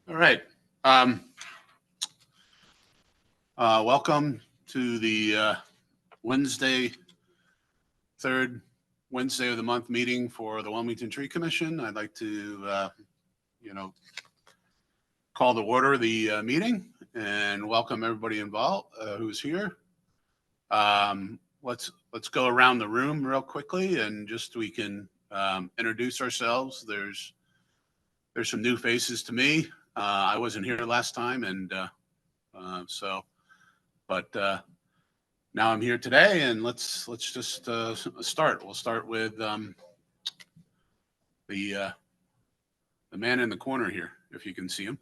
All right. Welcome to the third Wednesday of the month meeting for the Wilmington Tree Commission. I'd like to, call to order the meeting and welcome everybody involved who's here. Let's go around the room real quickly and just we can introduce ourselves. There's some new faces to me. I wasn't here last time, and but now I'm here today, and let's just start. We'll start with the man in the corner here, if you can see him.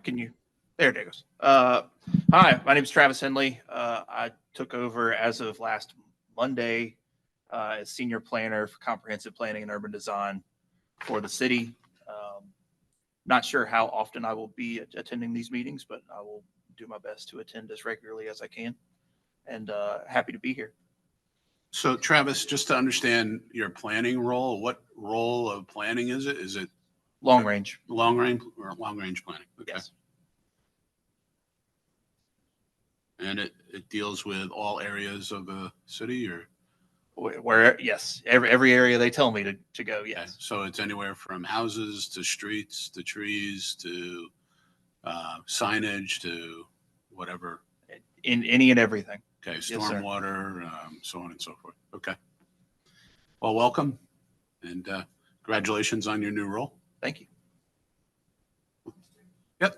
Can you? There it goes. Hi, my name is Travis Henley. I took over as of last Monday as senior planner for comprehensive planning and urban design for the city. Not sure how often I will be attending these meetings, but I will do my best to attend as regularly as I can, and happy to be here. So Travis, just to understand your planning role, what role of planning is it? Is it Long range. Long range planning? Okay. Yes. And it deals with all areas of the city, or? Where yes, every area they tell me to go. Yes. Okay. So it's anywhere from houses to streets to trees to signage to whatever. In any and everything. Okay. Yes, sir. Stormwater, so on and so forth. Okay. Well, welcome and congratulations on your new role. Thank you. Yep.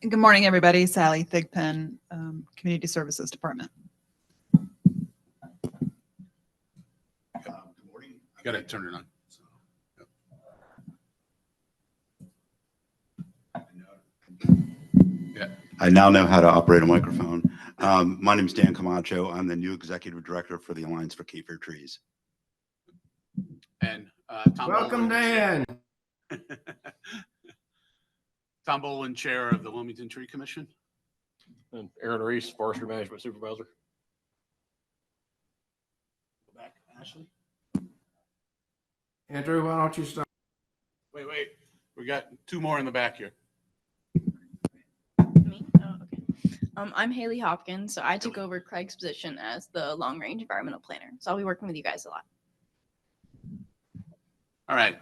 Good morning, everybody. Sally Thigpen, Community Services Department. Good morning. I got to turn it on. So, yeah. I now know how to operate a microphone. My name is Dan Camacho. I'm the new executive director for the Alliance for Cape Fear Trees. And Tom welcome, Dan. Tom Boland, chair of the Wilmington Tree Commission. And Aaron Reese, forestry management supervisor. Go back, Ashley. Andrew, why don't you start? Wait. We got two more in the back here. Me? Oh, okay. I'm Haley Hopkins. So I took over Craig's position as the long range environmental planner. So I'll be working with you guys a lot. All right.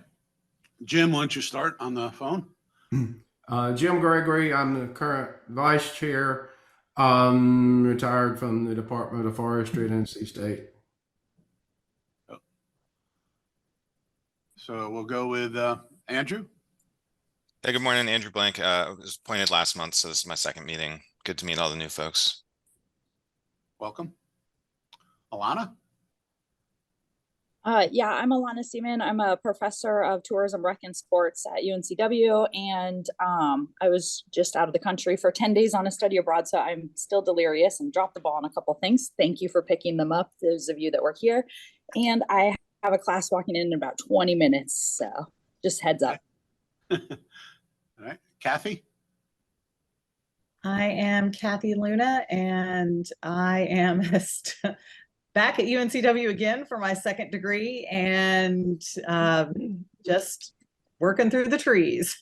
Jim, why don't you start on the phone? Jim Gregory, I'm the current vice chair, retired from the Department of Forestry at NC State. So we'll go with Andrew. Hey, good morning, Andrew Blank. I was appointed last month, so this is my second meeting. Good to meet all the new folks. Welcome. Alana? Yeah, I'm Alana Seaman. I'm a professor of tourism, rec, and sports at UNCW, and I was just out of the country for 10 days on a study abroad, so I'm still delirious and dropped the ball on a couple things. Thank you for picking them up, those of you that were here. And I have a class walking in about 20 minutes, so just heads up. All right. Kathy? I am Kathy Luna, and I am back at UNCW again for my second degree and just working through the trees.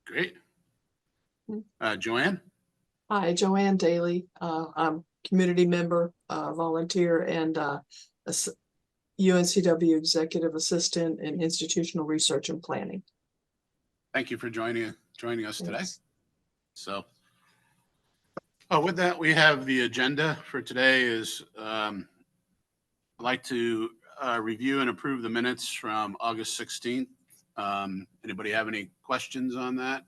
Great. Joanne? Hi, Joanne Daly. I'm community member, volunteer, and UNCW executive assistant in institutional research and planning. Thank you for joining us today. So, with that, we have the agenda for today is I'd like to review and approve the minutes from August 16th. Anybody have any questions on that?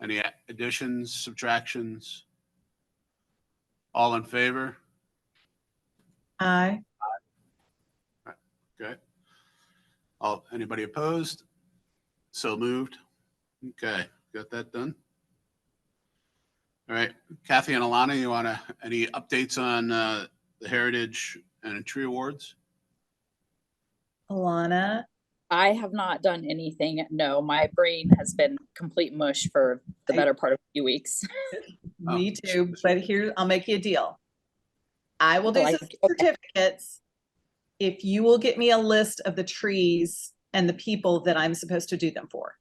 Any additions, subtractions? All in favor? Aye. Okay. Anybody opposed? So moved. Okay, got that done. All right, Kathy and Alana, you want any updates on the Heritage and Tree Awards? Alana? I have not done anything. No, my brain has been complete mush for the better part of a few weeks. Me too, but here, I'll make you a deal. I will do some certificates if you will get me a list of the trees and the people that I'm supposed to do them for.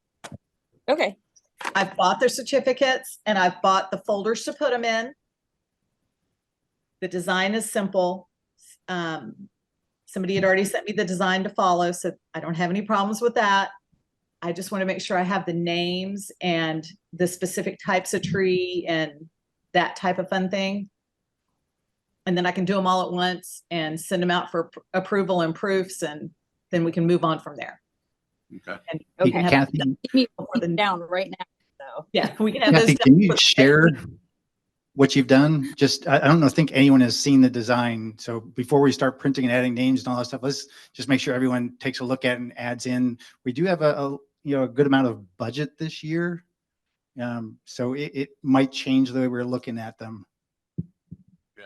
Okay. I've bought their certificates and I've bought the folders to put them in. The design is simple. Somebody had already sent me the design to follow, so I don't have any problems with that. I just want to make sure I have the names and the specific types of tree and that type of fun thing. And then I can do them all at once and send them out for approval and proofs, and then we can move on from there. Okay. And Okay. we can have Kathy, Keep me down right now. So yeah, we can have those Kathy, done can you for- share what you've done? Just, I don't know, think anyone has seen the design. So before we start printing and adding names and all that stuff, let's just make sure everyone takes a look at it and adds in. We do have a good amount of budget this year. So it might change the way we're looking at them.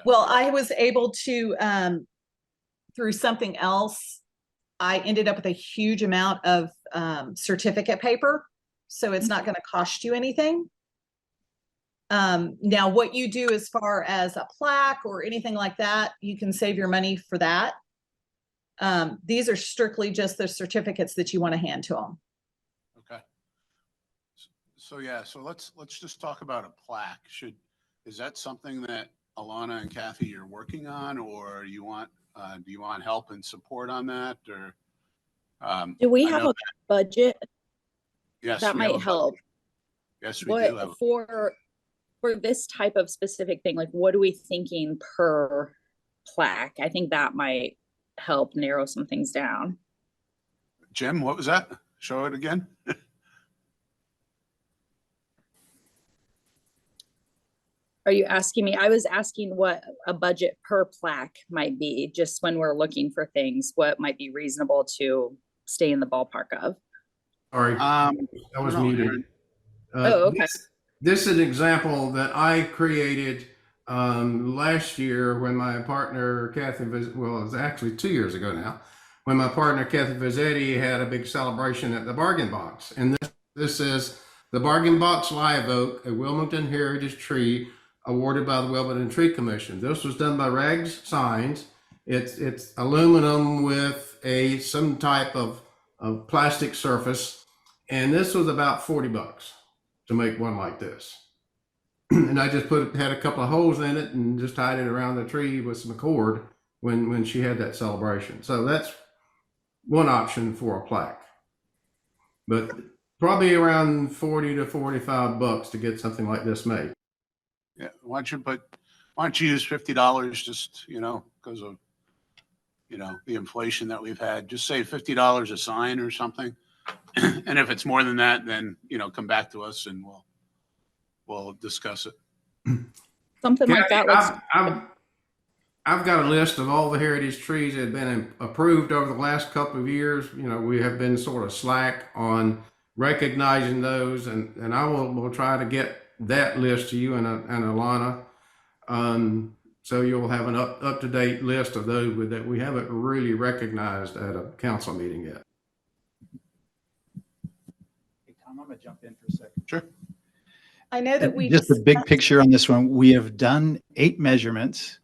Well, I was able to, through something else, I ended up with a huge amount of certificate paper. So it's not going to cost you anything. Now, what you do as far as a plaque or anything like that, you can save your money for that. These are strictly just the certificates that you want to hand to them. Okay. So yeah, so let's just talk about a plaque. Is that something that Alana and Kathy you're working on, or do you want help and support on that, or? do we I have know a budget Yes, that we have a might help? budget. Yes, we do have. What for this type of specific thing, like what are we thinking per plaque? I think that might help narrow some things down. Jim, what was that? Show it again. Are you asking me? I was asking what a budget per plaque might be, just when we're looking for things, what might be reasonable to stay in the ballpark of. Sorry, I was muted. Aaron. Oh, okay. This is an example that I created last year when my partner Kathy, well, it was actually 2 years ago now, when my partner Kathy Vazzetti had a big celebration at the Bargain Box. And this is the Bargain Box Live Oak, a Wilmington heritage tree awarded by the Wilmington Tree Commission. This was done by Rags Signs. It's aluminum with some type of plastic surface, and this was about $40 to make one like this. And I just had a couple of holes in it and just tied it around the tree with some cord when she had that celebration. So that's one option for a plaque, but probably around 40 to 45 bucks to get something like this made. Yeah, why don't you use $50 just, because of, the inflation that we've had, just say $50 a sign or something. And if it's more than that, then, come back to us and we'll discuss it. Something like that. I've got a list of all the heritage trees that have been approved over the last couple of years. We have been sort of slack on recognizing those, and we'll try to get that list to you and Alana. So you'll have an up-to-date list of those that we haven't really recognized at a council meeting yet. Hey, Tom, I'm going to jump in for a second. Sure. I know that we Just the big picture on this one. We have done 8 measurements.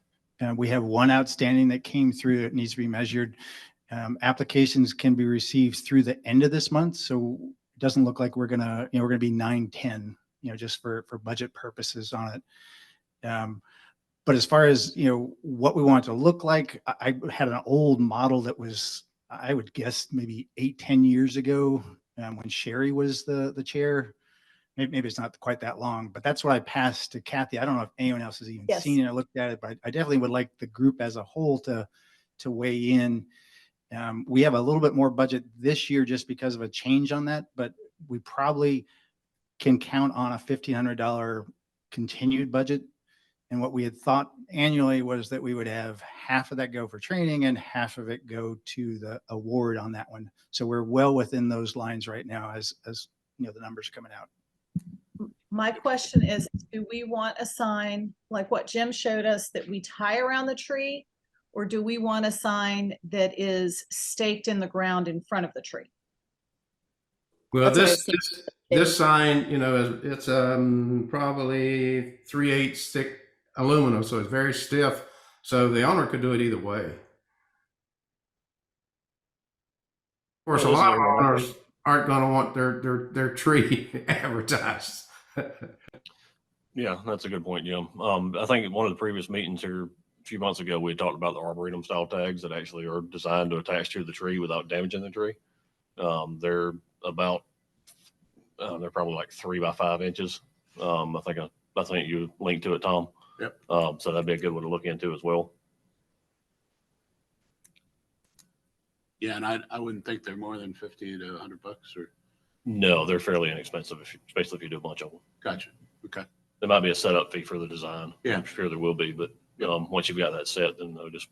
We have 1 outstanding that came through. It needs to be measured. Applications can be received through the end of this month. So it doesn't look like we're going to be 9-10, just for budget purposes on it. But as far as, what we want it to look like, I had an old model that was, I would guess maybe 8-10 years ago, when Sherry was the chair. Maybe it's not quite that long, but that's what I passed to Kathy. I don't know if anyone else has even seen it or looked at it, but I definitely would like the group as a whole to weigh in. We have a little bit more budget this year just because of a change on that, but we probably can count on a $1,500 continued budget. And what we had thought annually was that we would have half of that go for training and half of it go to the award on that one. So we're well within those lines right now as the numbers are coming out. My question is, do we want a sign like what Jim showed us that we tie around the tree, or do we want a sign that is staked in the ground in front of the tree? Well, this sign, it's probably 3/8 thick aluminum, so it's very stiff. So the owner could do it either way. course, a Well, this is lot of everyone. owners aren't going to want their tree advertised. Yeah, that's a good point, Jim. I think at one of the previous meetings here a few months ago, we had talked about the Arboretum style tags that actually are designed to attach to the tree without damaging the tree. They're about, they're probably like 3 by 5 inches. I think you linked to it, Tom. Yep. So that'd be a good one to look into as well. Yeah, and I wouldn't think they're more than 50 to $100 or. No, they're fairly inexpensive, especially if you do a bunch of them. Gotcha. Okay. There might be a setup fee for the design. Yeah. I'm sure there will be, but once you've got that set, then they'll just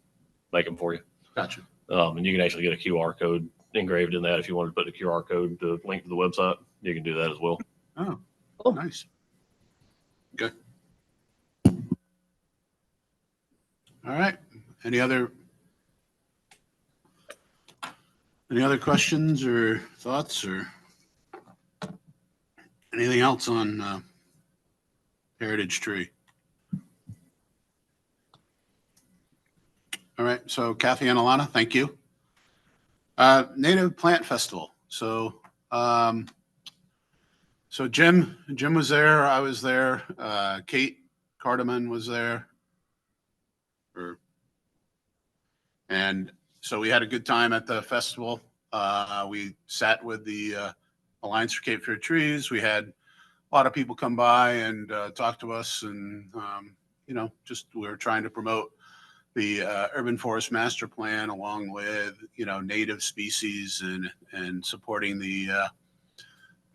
make them for you. Gotcha. And you can actually get a QR code engraved in that if you want to put the QR code to link to the website. You can do that as well. Oh, Cool. nice. Okay. All right. Any other questions or thoughts or anything else on Heritage Tree? All right. So Kathy and Alana, thank you. Native Plant Festival. So Jim was there. I was there. Kate Cardaman was there. And so we had a good time at the festival. We sat with the Alliance for Cape Fear Trees. We had a lot of people come by and talk to us, and just we were trying to promote the urban forest master plan along with native species and supporting the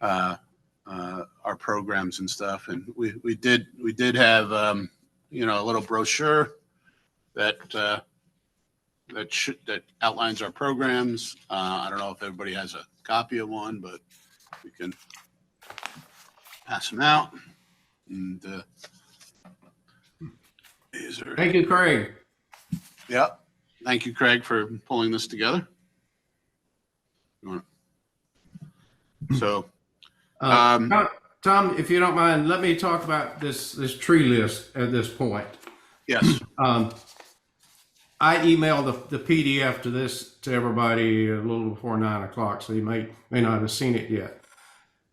our programs and stuff. And we did have a little brochure that outlines our programs. I don't know if everybody has a copy of one, but we can pass them out. And Thank you, Craig. Yeah. Thank you, Craig, for pulling this together. So, Tom, if you don't mind, let me talk about this tree list at this point. Yes. I emailed the PDF to everybody a little before 9 o'clock, so you may not have seen it yet.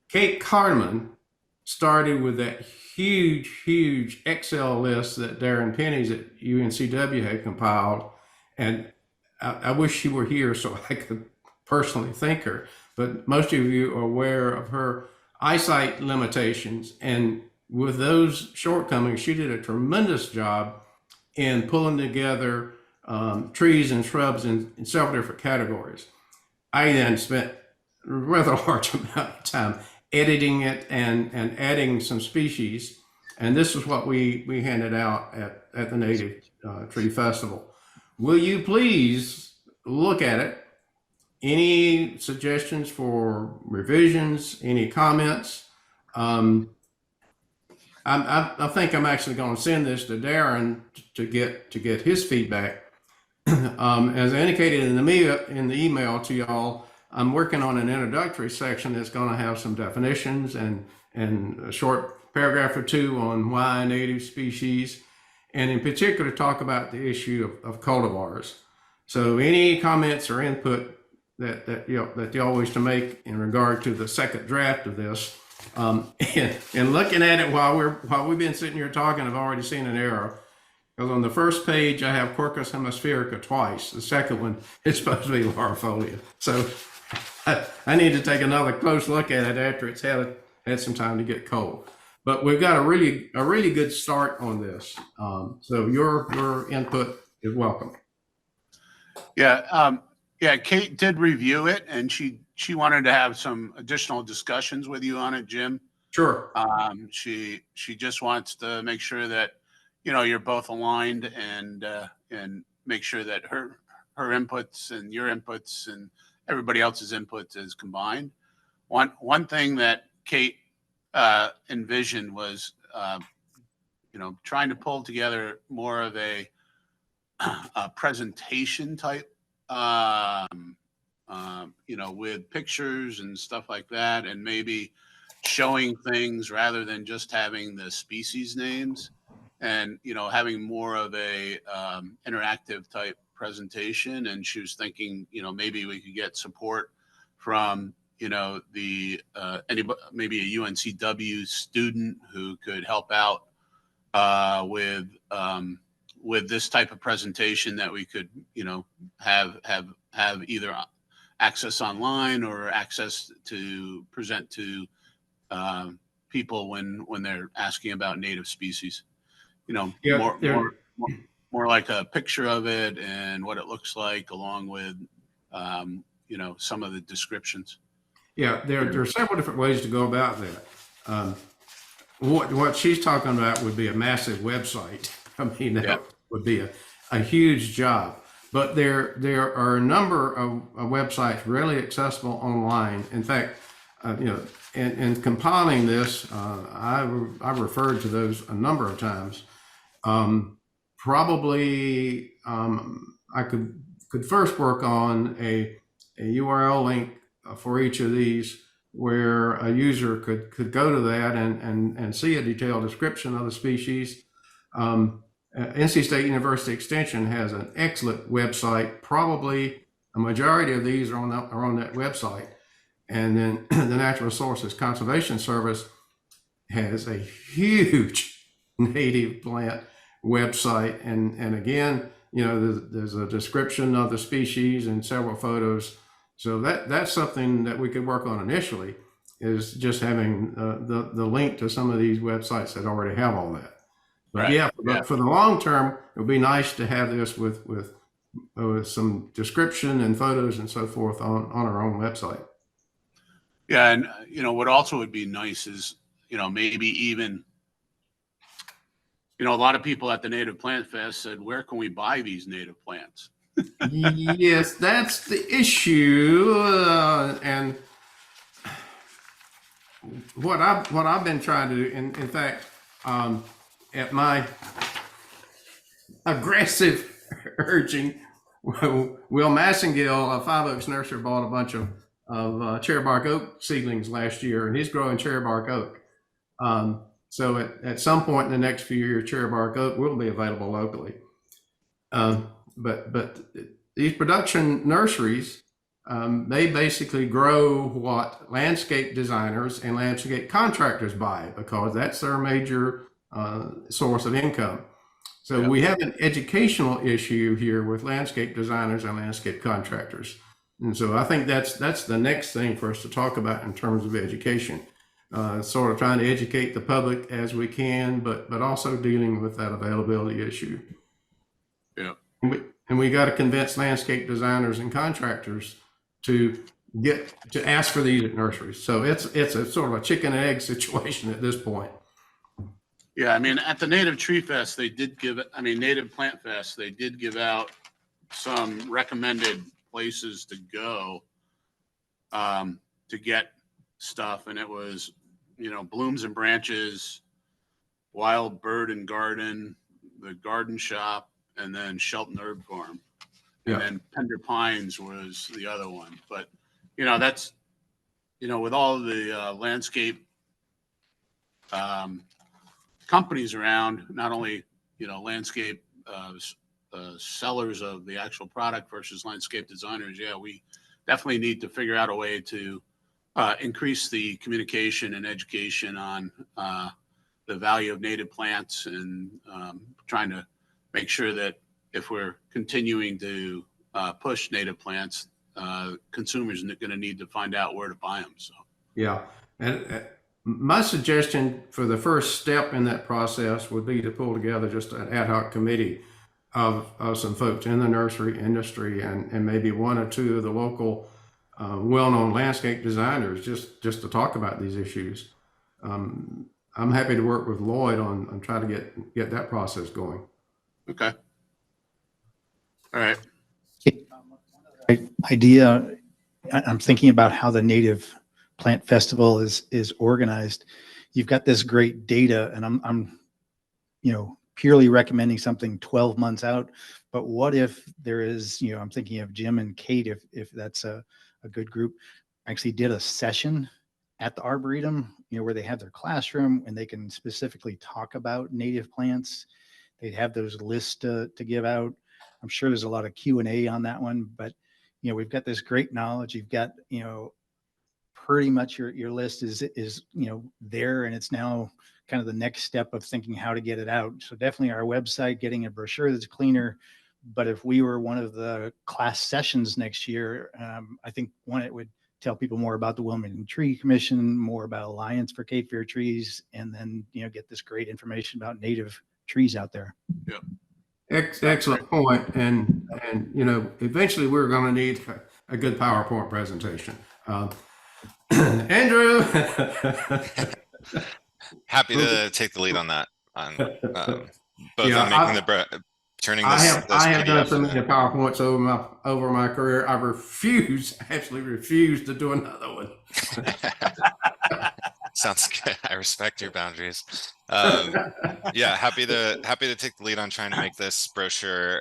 Kate Carman started with that huge Excel list that Darren Pennies at UNCW had compiled, and I wish she were here so I could personally thank her. But most of you are aware of her eyesight limitations, and with those shortcomings, she did a tremendous job in pulling together trees and shrubs in several different categories. I then spent a rather large amount of time editing it and adding some species. And this is what we handed out at the Native Tree Festival. Will you please look at it? Any suggestions for revisions, any comments? I think I'm actually going to send this to Darren to get his feedback. As I indicated in the email to y'all, I'm working on an introductory section that's going to have some definitions and a short paragraph or two on why native species, and in particular talk about the issue of cultivars. So any comments or input that y'all wish to make in regard to the second draft of this, and looking at it while we've been sitting here talking, I've already seen an error. Because on the first page, I have Quercus hemispherica twice. The second one is supposed to be Larifolia. So I need to take another close look at it after it's had some time to get cold. But we've got a really good start on this. So your input is welcome. Yeah. Kate did review it, and she wanted to have some additional discussions with you on it, Jim. Sure. She just wants to make sure that you're both aligned and make sure that her inputs and your inputs and everybody else's inputs is combined. One thing that Kate envisioned was trying to pull together more of a presentation type, with pictures and stuff like that, and maybe showing things rather than just having the species names, and having more of a interactive type presentation. And she was thinking maybe we could get support from, the maybe a UNCW student who could help out with this type of presentation that we could, have either access online or access to present to people when they're asking about native species. Yeah, More like a picture of it and what it looks like, along with some of the descriptions. Yeah, there are several different ways to go about that. What she's talking about would be a massive website. I mean, that would be a huge job. But there are a number of websites readily accessible online. In fact, in compiling this, I referred to those a number of times. Probably I could first work on a URL link for each of these, where a user could go to that and see a detailed description of the species. NC State University Extension has an excellent website. Probably a majority of these are on that website. And then the Natural Resources Conservation Service has a huge native plant website. And again, there's a description of the species and several photos. So that's something that we could work on initially, is just having the link to some of these websites that already have all that. But but for the long term, it would be nice to have this with some description and photos and so forth on our own website. Yeah, and what also would be nice is maybe even a lot of people at the Native Plant Fest said, where can we buy these native plants? Yes, that's the issue, and what I've been trying to do, in fact, at my aggressive urging, Will Massengill of Five Oaks Nursery bought a bunch of cherry bark oak seedlings last year, and he's growing cherry bark oak. So at some point in the next few years, cherry bark oak will be available locally. But these production nurseries, they basically grow what landscape designers and landscape contractors buy, because that's their major source of income. So we have an educational issue here with landscape designers and landscape contractors. And so I think that's the next thing for us to talk about in terms of education. Sort of trying to educate the public as we can, but also dealing with that availability issue. Yeah. And we got to convince landscape designers and contractors to ask for these at nurseries. So it's a sort of a chicken and egg situation at this point. Yeah, I mean, at the Native Tree Fest, Native Plant Fest, they did give out some recommended places to go to get stuff, and it was, Blooms and Branches, Wild Bird and Garden, the Garden Shop, and then Shelton Herb Farm. And then Tender Pines was the other one. But, that's, with all the landscape companies around, not only, landscape sellers of the actual product versus landscape designers. Yeah, we definitely need to figure out a way to increase the communication and education on the value of native plants, and trying to make sure that if we're continuing to push native plants, consumers are going to need to find out where to buy them. So yeah, and my suggestion for the first step in that process would be to pull together just an ad hoc committee of some folks in the nursery industry, and maybe one or two of the local well-known landscape designers, just to talk about these issues. I'm happy to work with Lloyd on trying to get that process going. Okay. All right. Idea. I'm thinking about how the Native Plant Festival is organized. You've got this great data, and I'm purely recommending something 12 months out. But what if there is, I'm thinking of Jim and Kate, if that's a good group, actually did a session at the Arboretum, where they have their classroom and they can specifically talk about native plants. They'd have those lists to give out. I'm sure there's a lot of Q&A on that one, but we've got this great knowledge. You've got, pretty much your list is, there, and it's now kind of the next step of thinking how to get it out. So definitely our website, getting a brochure that's cleaner. But if we were one of the class sessions next year, I think it would tell people more about the Wilmington Tree Commission, more about Alliance for Cape Fear Trees, and then, get this great information about native trees out there. Yeah. Excellent point. And eventually we're going to need a good PowerPoint presentation. Andrew. Happy to take the lead on that. On both Yeah, on making turning this. I have done PDF so many PowerPoints over my career. I actually refuse to do another one. Sounds good. I respect your boundaries. Yeah, happy to take the lead on trying to make this brochure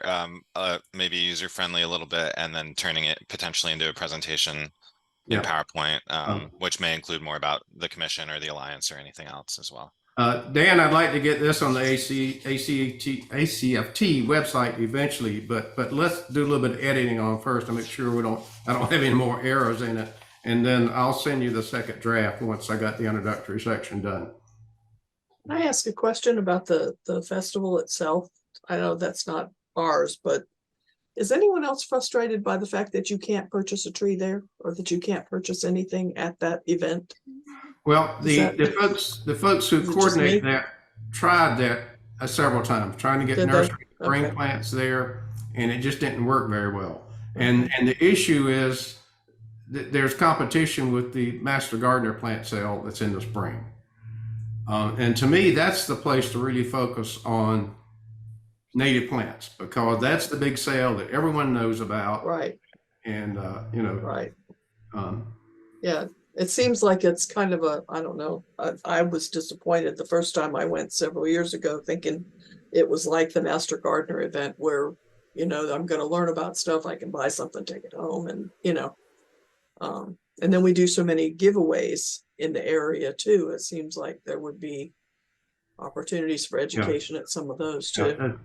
maybe user friendly a little bit, and then turning it potentially into a presentation in PowerPoint, which may include more about the commission or the alliance or anything else as well. Dan, I'd like to get this on the ACFT website eventually, but let's do a little bit of editing on first to make sure I don't have any more errors in it. And then I'll send you the second draft once I got the introductory section done. Can I ask a question about the festival itself? I know that's not ours, but is anyone else frustrated by the fact that you can't purchase a tree there, or that you can't purchase anything at that event? Well, the folks who coordinate that tried that several times, trying to get nursery bring plants there, and it just didn't work very well. And the issue is that there's competition with the Master Gardener plant sale that's in the spring. And to me, that's the place to really focus on native plants, because that's the big sale that everyone knows about. Right. And, right. Yeah. It seems like it's kind of I don't know. I was disappointed the first time I went several years ago, thinking it was like the Master Gardener event where, I'm going to learn about stuff. I can buy something, take it home, and, and then we do so many giveaways in the area too. It seems like there would be opportunities for education at some of those too.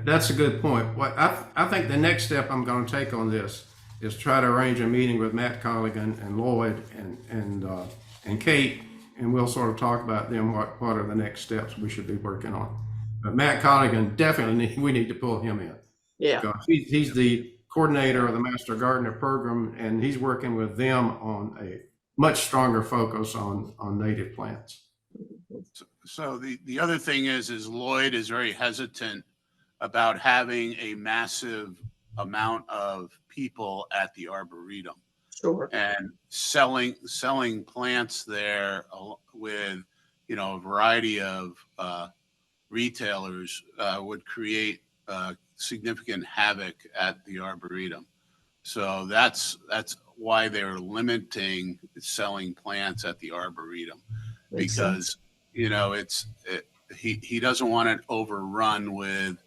That's a good point. What I think the next step I'm going to take on this is try to arrange a meeting with Matt Colligan and Lloyd and Kate, and we'll sort of talk about them. What are the next steps we should be working on? But Matt Colligan, definitely we need to pull him in. Yeah, he's the coordinator of the Master Gardener program, and he's working with them on a much stronger focus on native plants. So the other thing is Lloyd is very hesitant about having a massive amount of people at the Arboretum. Sure. And selling plants there with, a variety of retailers would create significant havoc at the Arboretum. So that's why they're limiting selling plants at the Arboretum. Makes because sense. He doesn't want it overrun with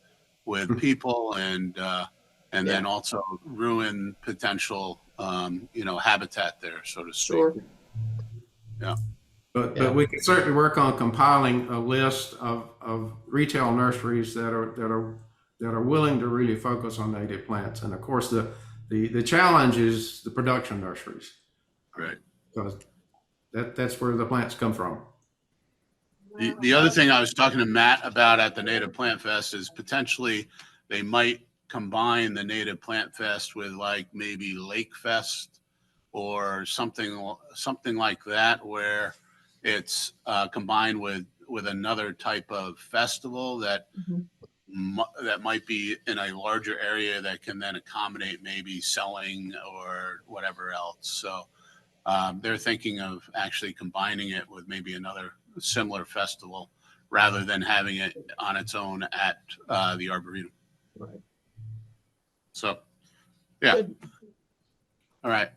people and then also ruin potential habitat there, so to speak. Sure. Yeah. But we can certainly work on compiling a list of retail nurseries that are willing to really focus on native plants. And of course the challenge is the production nurseries. Right. Because that's where the plants come from. The other thing I was talking to Matt about at the Native Plant Fest is potentially they might combine the Native Plant Fest with like maybe Lake Fest or something like that, where it's combined with another type of festival that that might be in a larger area that can then accommodate maybe selling or whatever else. So they're thinking of actually combining it with maybe another similar festival rather than having it on its own at the Arboretum. Right. So, yeah. Good. All right.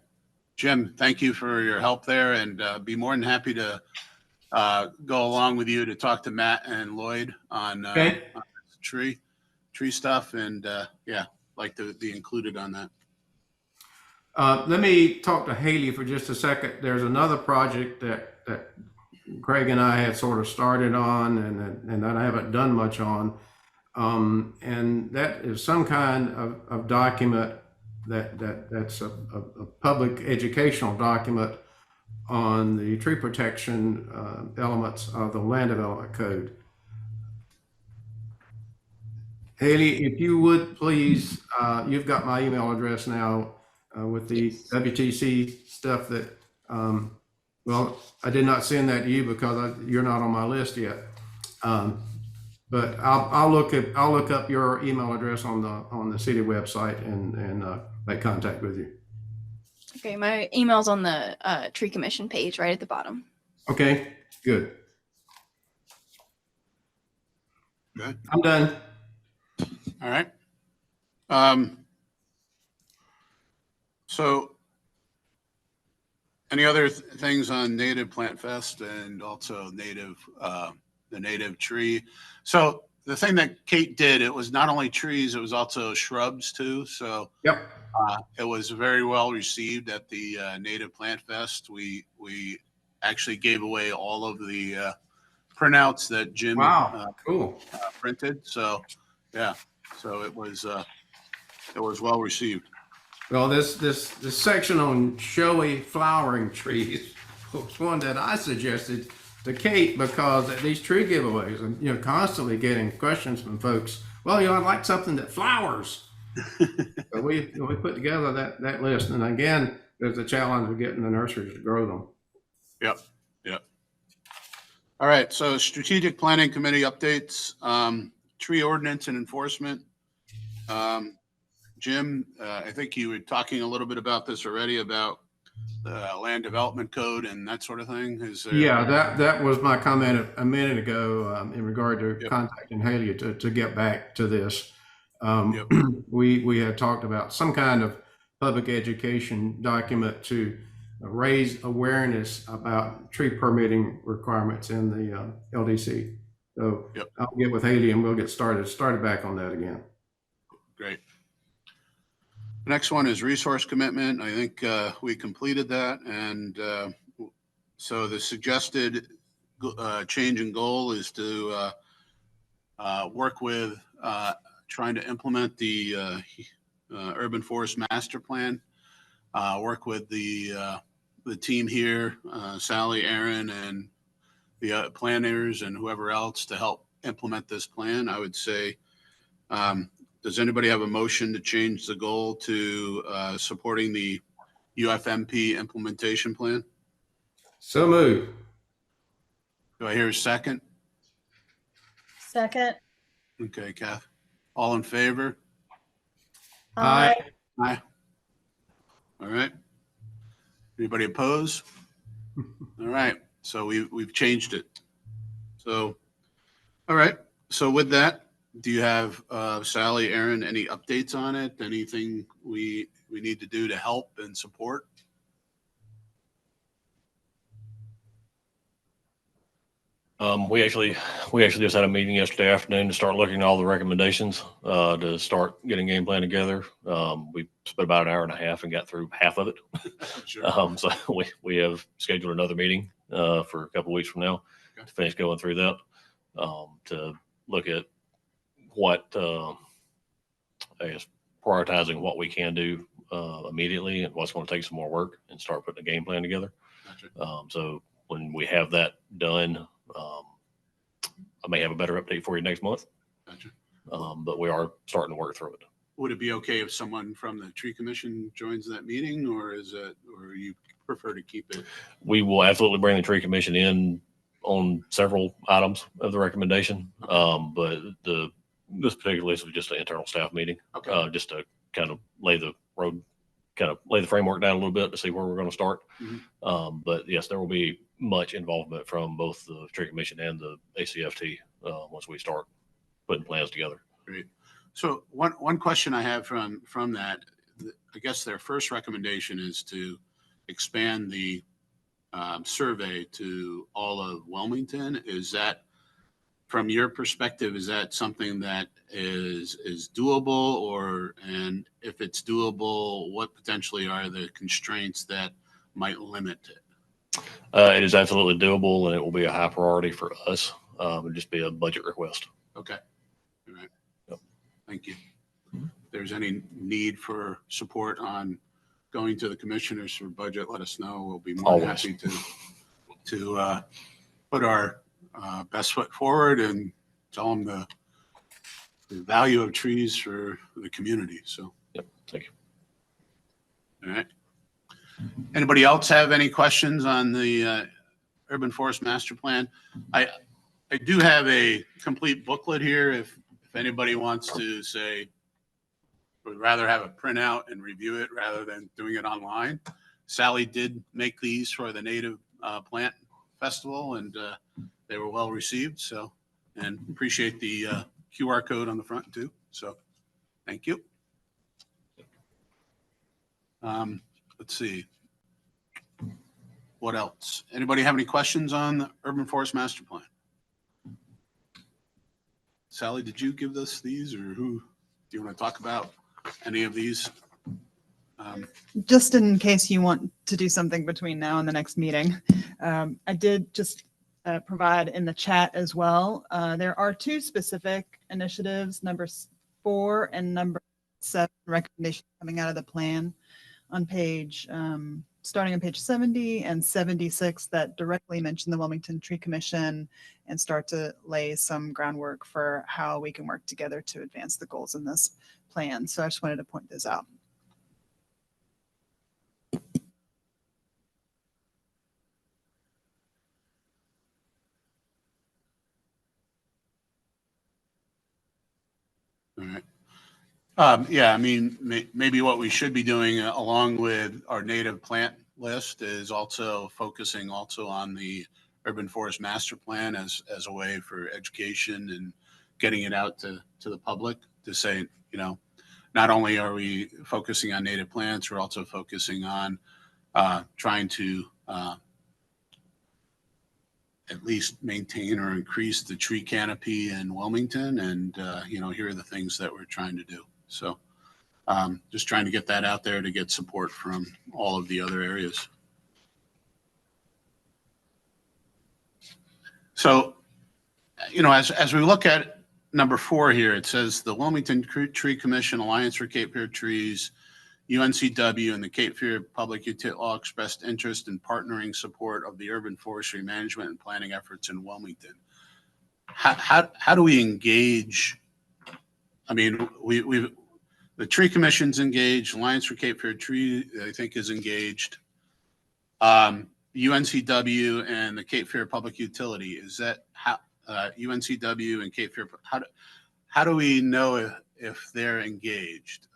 Jim, thank you for your help there, and be more than happy to go along with you to talk to Matt and Lloyd on tree stuff, and like to be included on that. Let me talk to Haley for just a second. There's another project that Craig and I had sort of started on and that I haven't done much on. And that is some kind of document that's a public educational document on the tree protection elements of the land development code. Haley, if you would please, you've got my email address now with the WTC stuff that, well, I did not send that to you because you're not on my list yet. But I'll look up your email address on the city website and make contact with you. Okay, my email's on the tree commission page right at the bottom. Okay, good. Good. I'm done. All right. So any other things on Native Plant Fest and also the native tree? So the thing that Kate did, it was not only trees, it was also shrubs too. So yep. It was very well received at the Native Plant Fest. We actually gave away all of the printouts that Jim cool. Printed. So yeah, so it was well received. Well, this section on showy flowering trees was one that I suggested to Kate because at these tree giveaways, I'm constantly getting questions from folks. Well, I'd like something that flowers. So we put together that list, and again, there's a challenge of getting the nurseries to grow them. Yep. All right. So strategic planning committee updates, tree ordinance and enforcement. Jim, I think you were talking a little bit about this already about the land development code and that sort of thing. Yeah, that was my comment a minute ago in regard to contacting Haley to get back to this. We had talked about some kind of public education document to raise awareness about tree permitting requirements in the LDC. So I'll get with Haley and we'll get started back on that again. Great. The next one is resource commitment. I think we completed that. And so the suggested change in goal is to work with trying to implement the urban forest master plan, work with the team here, Sally, Aaron, and the planners and whoever else to help implement this plan. I would say, does anybody have a motion to change the goal to supporting the UFMP implementation plan? So moved. Do I hear a second? Second. Okay, Kath. All in favor? Aye. Aye. All right. Anybody oppose? All right. So we've changed it. So, all right. So with that, do you have Sally, Aaron, any updates on it? Anything we need to do to help and support? We actually just had a meeting yesterday afternoon to start looking at all the recommendations to start getting game plan together. We spent about an hour and a half and got through half of it. Sure. So we have scheduled another meeting for a couple of weeks from now to finish going through that, to look at what I guess prioritizing what we can do immediately and what's going to take some more work and start putting a game plan together. Gotcha. So when we have that done, I may have a better update for you next month. Gotcha. But we are starting to work through it. Would it be okay if someone from the tree commission joins that meeting, or you prefer to keep it? We will absolutely bring the tree commission in on several items of the recommendation. But this particular list was just an internal staff meeting, just to kind of lay the framework down a little bit to see where we're going to start. Mm-hmm. But yes, there will be much involvement from both the tree commission and the ACFT once we start putting plans together. Great. So one question I have from that, I guess their first recommendation is to expand the survey to all of Wilmington. Is that, from your perspective, is that something that is doable, and if it's doable, what potentially are the constraints that might limit it? It is absolutely doable, and it will be a high priority for us. It'll just be a budget request. Okay. All right. Yep. Thank you. there's any need for support on going to the commissioners for budget, let us know. We'll be more than Always. happy to put our best foot forward and tell them the value of trees for the community. So, Yep. Thank you. all right. Anybody else have any questions on the Urban Forest Master Plan? I do have a complete booklet here if anybody wants to say, would rather have a printout and review it rather than doing it online. Sally did make these for the Native Plant Festival, and they were well received. So, and appreciate the QR code on the front too. So, thank you. Let's see. What else? Anybody have any questions on the Urban Forest Master Plan? Sally, did you give us these, or who do you want to talk about any of these? Just in case you want to do something between now and the next meeting, I did just provide in the chat as well. There are two specific initiatives, number 4 and number 7 recommendations coming out of the plan on page, starting on page 70 and 76 that directly mention the Wilmington Tree Commission and start to lay some groundwork for how we can work together to advance the goals in this plan. So I just wanted to point those out. All right. Yeah, I mean, maybe what we should be doing along with our native plant list is also focusing also on the Urban Forest Master Plan as a way for education and getting it out to the public to say, you know, not only are we focusing on native plants, we're also focusing on trying to at least maintain or increase the tree canopy in Wilmington. And, you know, here are the things that we're trying to do. So just trying to get that out there to get support from all of the other areas. So, you know, as we look at number 4 here, it says the Wilmington Tree Commission, Alliance for Cape Fear Trees, UNCW, and the Cape Fear Public Utility Law expressed interest in partnering support of the urban forestry management and planning efforts in Wilmington. How do we engage? I mean, the Tree Commission's engaged, Alliance for Cape Fear Tree, I think, is engaged. UNCW and the Cape Fear Public Utility, is that how UNCW and Cape Fear, how do we know if they're engaged?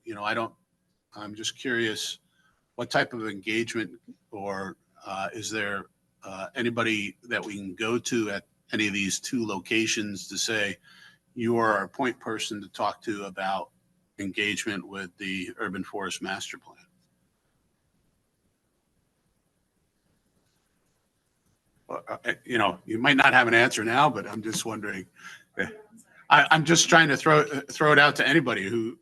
You know, I'm just curious what type of engagement, or is there anybody that we can go to at any of these 2 locations to say, you are our point person to talk to about engagement with the Urban Forest Master Plan? You know, you might not have an answer now, but I'm just wondering. I'm just trying to throw it out to anybody who,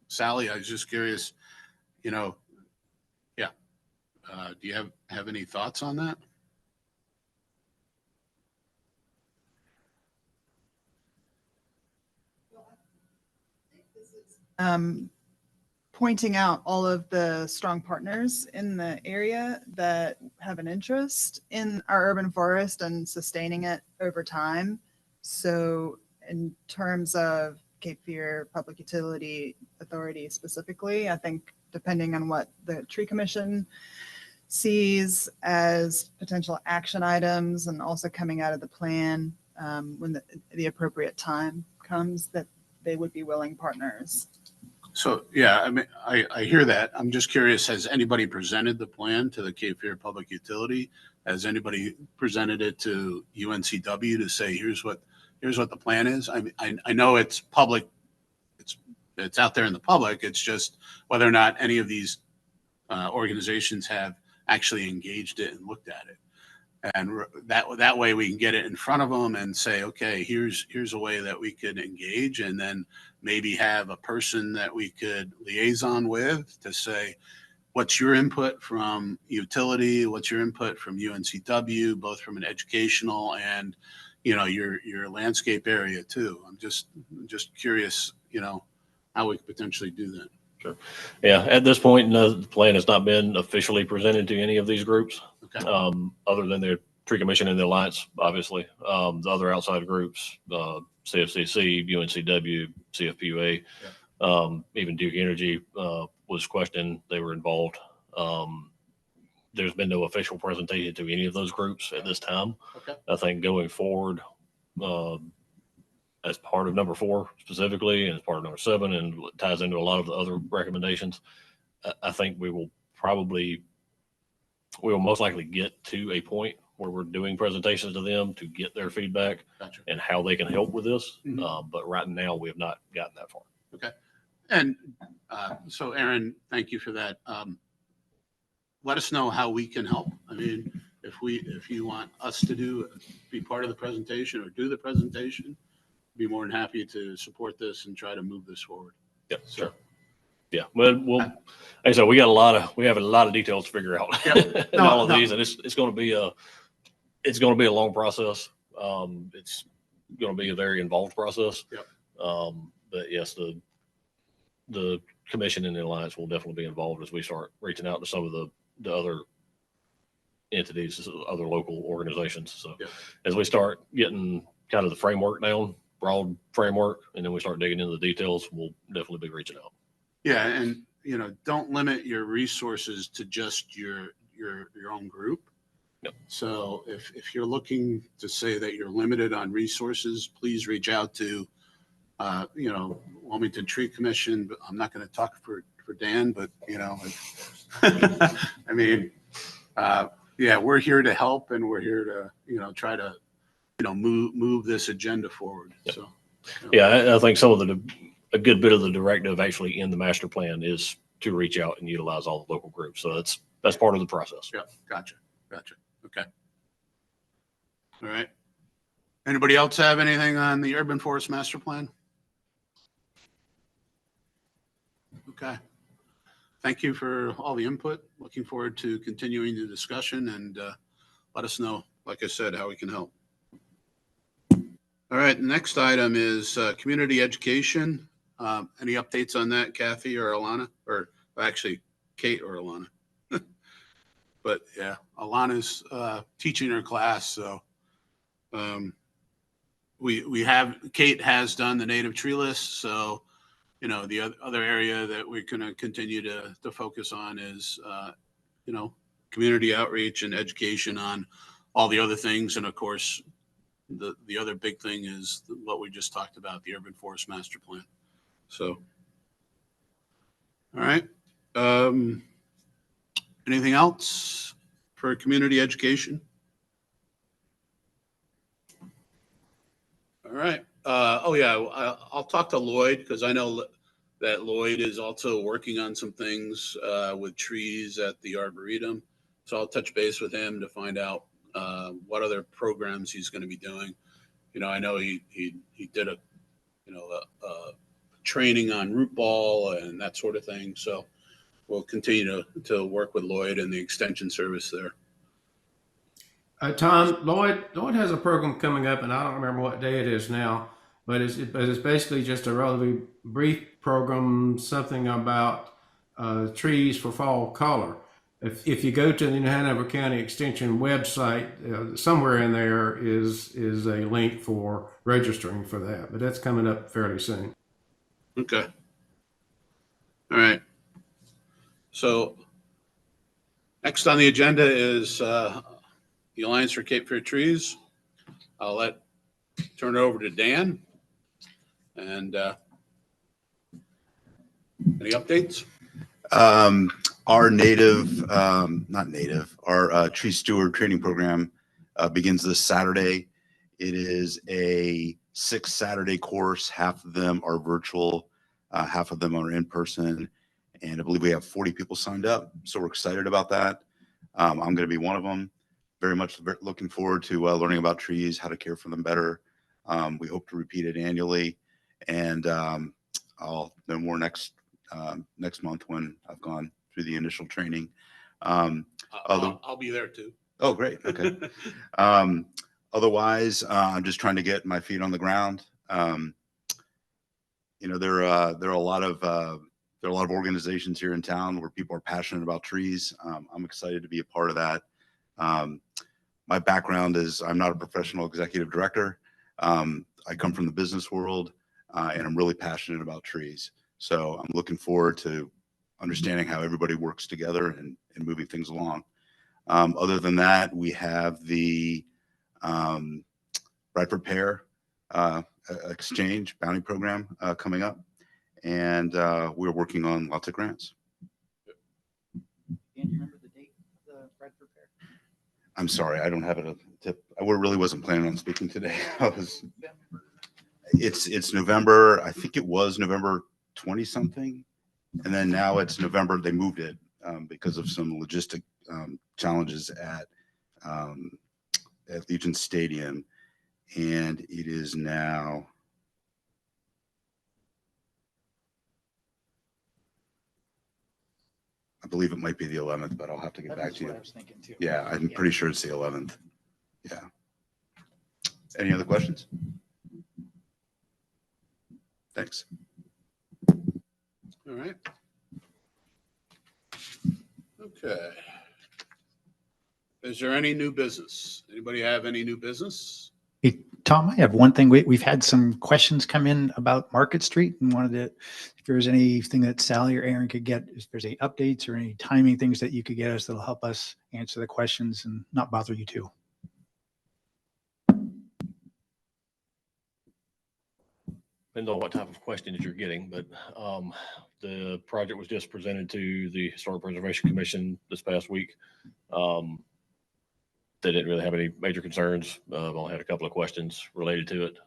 Sally, I was just curious, you know, yeah. Do you have any thoughts on that? Pointing out all of the strong partners in the area that have an interest in our urban forest and sustaining it over time. So in terms of Cape Fear Public Utility Authority specifically, I think depending on what the Tree Commission sees as potential action items and also coming out of the plan when the appropriate time comes, that they would be willing partners. So, yeah, I mean, I hear that. I'm just curious, has anybody presented the plan to the Cape Fear Public Utility? Has anybody presented it to UNCW to say, here's what the plan is? I mean, I know it's public, it's out there in the public. It's just whether or not any of these organizations have actually engaged it and looked at it. And that way we can get it in front of them and say, okay, here's a way that we could engage, and then maybe have a person that we could liaison with to say, what's your input from utility? What's your input from UNCW, both from an educational and, you know, your landscape area too. I'm just curious, you know, how we could potentially do that. Sure. Yeah, at this point, no, the plan has not been officially presented to any of these groups, Okay. other than the Tree Commission and the Alliance, obviously. The other outside groups, CFCC, UNCW, CFPUA, even Duke Energy was questioned. They were involved. There's been no official presentation to any of those groups at this time. Okay. I think going forward, as part of number 4 specifically, and as part of number 7, and ties into a lot of the other recommendations, I think we will most likely get to a point where we're doing presentations to them to get their feedback. Gotcha. And how they can help with this. Mhm. But right now, we have not gotten that far. Okay. And so Aaron, thank you for that. Let us know how we can help. I mean, if you want us to be part of the presentation or do the presentation, be more than happy to support this and try to move this forward. Yeah, sure. Yeah, well, like I said, we have a lot of details to figure out in all of these, and it's going to be a long process. It's going to be a very involved process. Yep. But yes, the commission and the alliance will definitely be involved as we start reaching out to some of the other entities, other local organizations. So yep. As we start getting kind of the framework down, broad framework, and then we start digging into the details, we'll definitely be reaching out. Yeah, and don't limit your resources to just your own group. Yep. So if you're looking to say that you're limited on resources, please reach out to Wilmington Tree Commission. But I'm not going to talk for Dan, but I mean, yeah, we're here to help, and we're here to try to move this agenda forward. Yep. So yeah, I think some of a good bit of the directive actually in the master plan is to reach out and utilize all the local groups. So that's part of the process. Yeah, gotcha. Okay. All right. Anybody else have anything on the urban forest master plan? Okay. Thank you for all the input. Looking forward to continuing the discussion, and let us know, like I said, how we can help. All right. Next item is community education. Any updates on that, Kathy or Alana? Or actually, Kate or Alana? But yeah, Alana's teaching her class, so Kate has done the native tree list. So the other area that we're going to continue to focus on is community outreach and education on all the other things, and of course the other big thing is what we just talked about, the urban forest master plan. So all right. Anything else for community education? All right. Oh yeah, I'll talk to Lloyd, because I know that Lloyd is also working on some things with trees at the Arboretum. So I'll touch base with him to find out what other programs he's going to be doing. I know he did a training on root ball and that sort of thing. So we'll continue to work with Lloyd and the extension service there. Tom, Lloyd has a program coming up, and I don't remember what day it is now, but it's basically just a relatively brief program, something about trees for fall color. If you go to the Hanover County Extension website, somewhere in there is a link for registering for that, but that's coming up fairly soon. Okay. All right. So next on the agenda is the Alliance for Cape Fear Trees. I'll turn it over to Dan. And any updates? Our our tree steward training program begins this Saturday. It is a 6-Saturday course. Half of them are virtual, half of them are in person. And I believe we have 40 people signed up. So we're excited about that. I'm going to be one of them. Very much looking forward to learning about trees, how to care for them better. We hope to repeat it annually. And I'll know more next month when I've gone through the initial training. I'll be there too. Oh, great. Okay. Otherwise, I'm just trying to get my feet on the ground. you know, there are a lot of organizations here in town where people are passionate about trees. I'm excited to be a part of that. My background is I'm not a professional executive director. I come from the business world, and I'm really passionate about trees. So I'm looking forward to understanding how everybody works together and moving things along. Other than that, we have the Bradford Pear Exchange Bounty Program coming up, and we're working on lots of grants. Do you remember the date of the Bradford Fair? I'm sorry, I don't have it. I really wasn't planning on speaking today. It's November. I think it was November 20 something, and then now it's November. They moved it because of some logistic challenges at Legion Stadium, and it is now. I believe it might be the 11th, but I'll have to get back to you. I was thinking too. Yeah, I'm pretty sure it's the 11th. Yeah. Any other questions? Thanks. All right. Okay. Is there any new business? Anybody have any new business? Hey, Tom, I have one thing. We've had some questions come in about Market Street and wanted to, if there's anything that Sally or Aaron could get, if there's any updates or any timing things that you could get us that'll help us answer the questions and not bother you too. Depends on what type of questions you're getting, but the project was just presented to the Historic Preservation Commission this past week. They didn't really have any major concerns. I've only had a couple of questions related to it.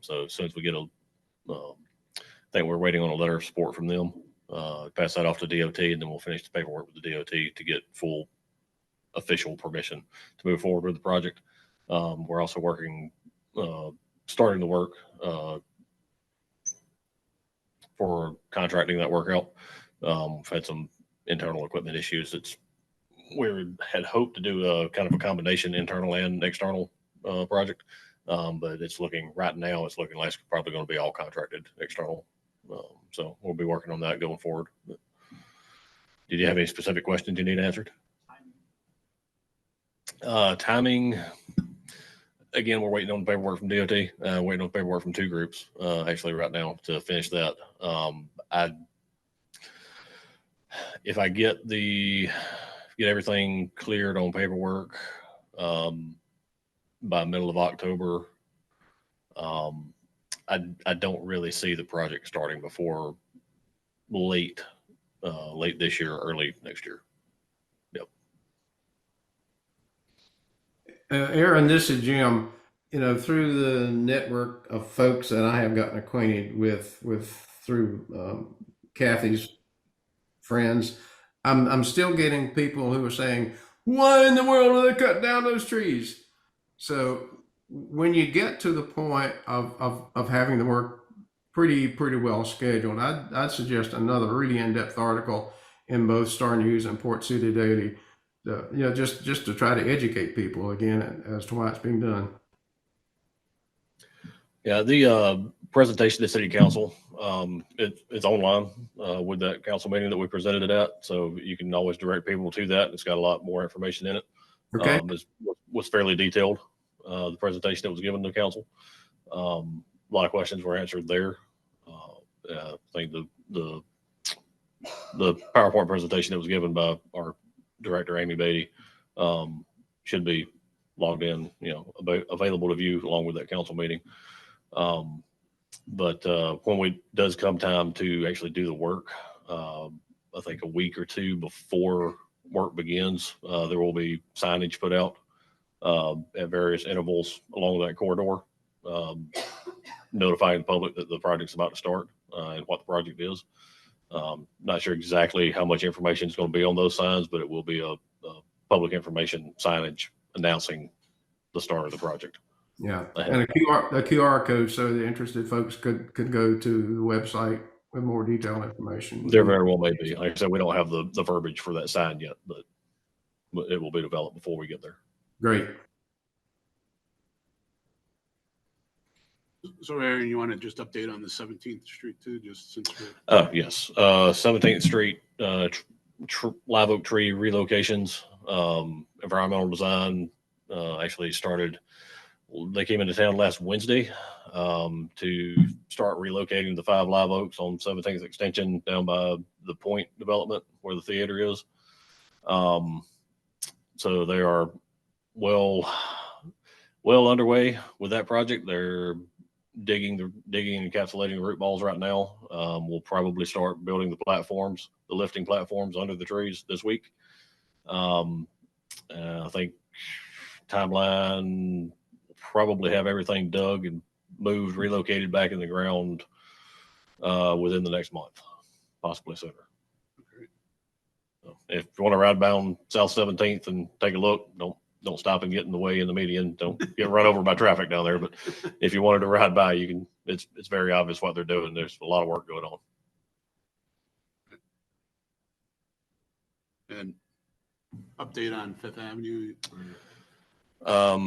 So as soon as we get I think we're waiting on a letter of support from them. Pass that off to DOT, and then we'll finish the paperwork with the DOT to get full official permission to move forward with the project. We're also working, starting the work for contracting that work out. We've had some internal equipment issues. We had hoped to do a kind of a combination internal and external project, but it's looking right now, it's looking like it's probably going to be all contracted external. So we'll be working on that going forward. But did you have any specific questions you need answered? Timing, again, we're waiting on the paperwork from DOT, waiting on paperwork from two groups actually right now to finish that. If I get everything cleared on paperwork by middle of October, I don't really see the project starting before late this year, early next year. Yep. Aaron, this is Jim. You know, through the network of folks that I have gotten acquainted with through Kathy's friends, I'm still getting people who are saying, "Why in the world are they cutting down those trees?" So when you get to the point of having the work pretty well scheduled, I'd suggest another really in-depth article in both Star News and Port City Daily, just to try to educate people again as to why it's being done. Yeah, the presentation to City Council, it's online with that council meeting that we presented it at, so you can always direct people to that. It's got a lot more information in it. Okay. It was fairly detailed, the presentation that was given to council. A lot of questions were answered there. I think the PowerPoint presentation that was given by our director, Amy Beatty, should be logged in, available to view along with that council meeting. But when it does come time to actually do the work, I think a week or two before work begins, there will be signage put out at various intervals along that corridor, notifying the public that the project's about to start and what the project is. Not sure exactly how much information is going to be on those signs, but it will be a public information signage announcing the start of the project. Yeah, and a QR code so the interested folks could go to the website with more detailed information. There very well may be. Like I said, we don't have the verbiage for that sign yet, but it will be developed before we get there. Great. So Aaron, you want to just update on the 17th Street too, just since we're. Yes, 17th Street, live oak tree relocations, environmental design, actually started. They came into town last Wednesday, to start relocating the 5 live oaks on 17th Extension down by the Point development where the theater is. So they are well underway with that project. They're digging and encapsulating the root balls right now. We'll probably start building the lifting platforms under the trees this week. I think timeline, probably have everything dug and moved, relocated back in the ground within the next month, possibly sooner. So if you want to ride down South 17th and take a look, don't stop and get in the way in the median. Don't get run over by traffic down there. But if you wanted to ride by, you can. It's very obvious what they're doing. There's a lot of work going on. And update on Fifth Avenue.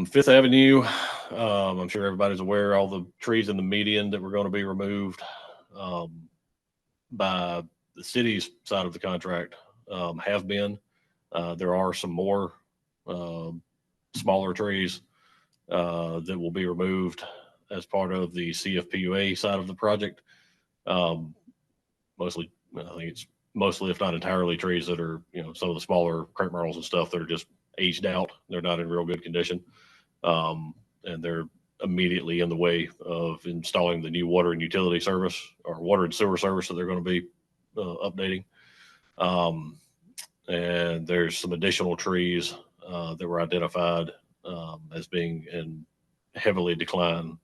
Fifth Avenue, I'm sure everybody's aware, all the trees in the median that were going to be removed by the city's side of the contract have been. There are some more smaller trees that will be removed as part of the CFPUA side of the project. Mostly, I think it's mostly, if not entirely, trees that are, some of the smaller crepe myrtles and stuff that are just aged out. They're not in real good condition. And they're immediately in the way of installing the new water and utility service or water and sewer service that they're going to be updating. And there's some additional trees that were identified as being in heavily decline,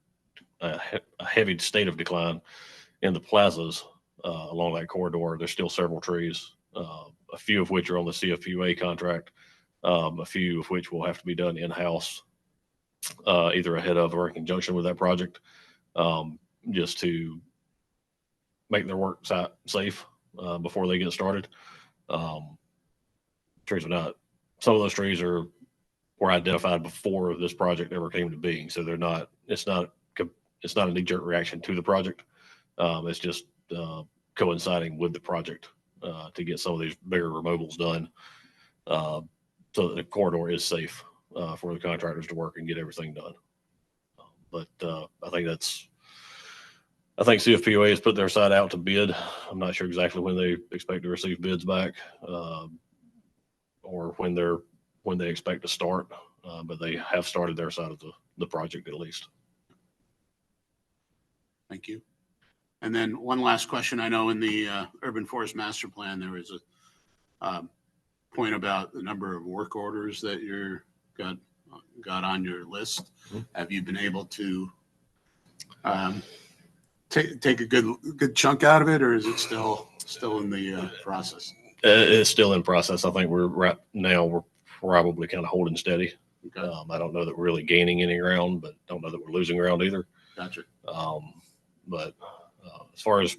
a heavy state of decline in the plazas along that corridor. There's still several trees, a few of which are on the CFPUA contract, a few of which will have to be done in-house, either ahead of or in conjunction with that project, just to make their work site safe before they get started. Trees are not, some of those trees were identified before this project ever came to being. So it's not a knee-jerk reaction to the project. It's just coinciding with the project to get some of these bigger removals done, so that the corridor is safe for the contractors to work and get everything done. But I think CFPUA has put their side out to bid. I'm not sure exactly when they expect to receive bids back, or when they expect to start, but they have started their side of the project at least. Thank you. And then one last question. I know in the Urban Forest Master Plan, there was a point about the number of work orders that you're got on your list. Mm-hmm. Have you been able to take a good chunk out of it, or is it still in the process? It's still in process. I think we're probably kind of holding steady. Okay. I don't know that we're really gaining any ground, but don't know that we're losing ground either. Gotcha. But as far as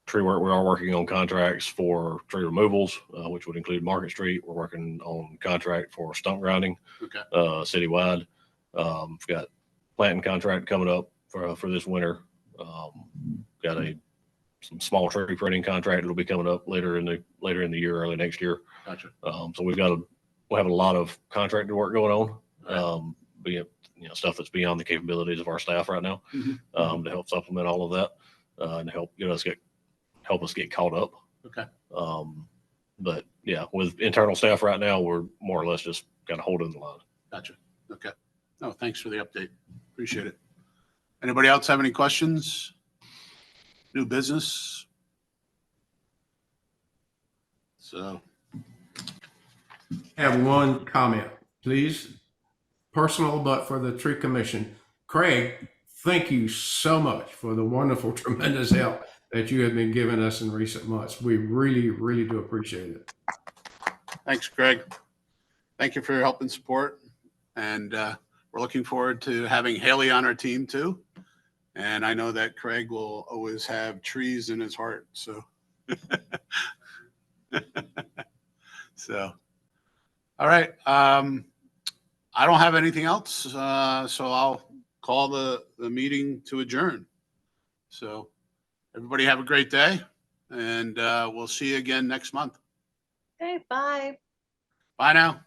tree work, we are working on contracts for tree removals, which would include Market Street. We're working on contract for stump grinding, okay, citywide. We've got planting contract coming up for this winter. Got some small tree pruning contract that'll be coming up later in the year, early next year. Gotcha. So we'll have a lot of contracted work going on. Right. Be stuff that's beyond the capabilities of our staff right now, mm-hmm, to help supplement all of that, and help us get caught up. Okay. But yeah, with internal staff right now, we're more or less just kind of holding the line. Gotcha. Okay. Oh, thanks for the update. Appreciate it. Anybody else have any questions? New business? So. I have one comment, please. Personal, but for the tree commission. Craig, thank you so much for the wonderful, tremendous help that you have been giving us in recent months. We really, really do appreciate it. Thanks, Craig. Thank you for your help and support. And we're looking forward to having Haley on our team too. And I know that Craig will always have trees in his heart. So, so, all right. I don't have anything else. So I'll call the meeting to adjourn. So everybody have a great day, and we'll see you again next month. Okay, bye. Bye now.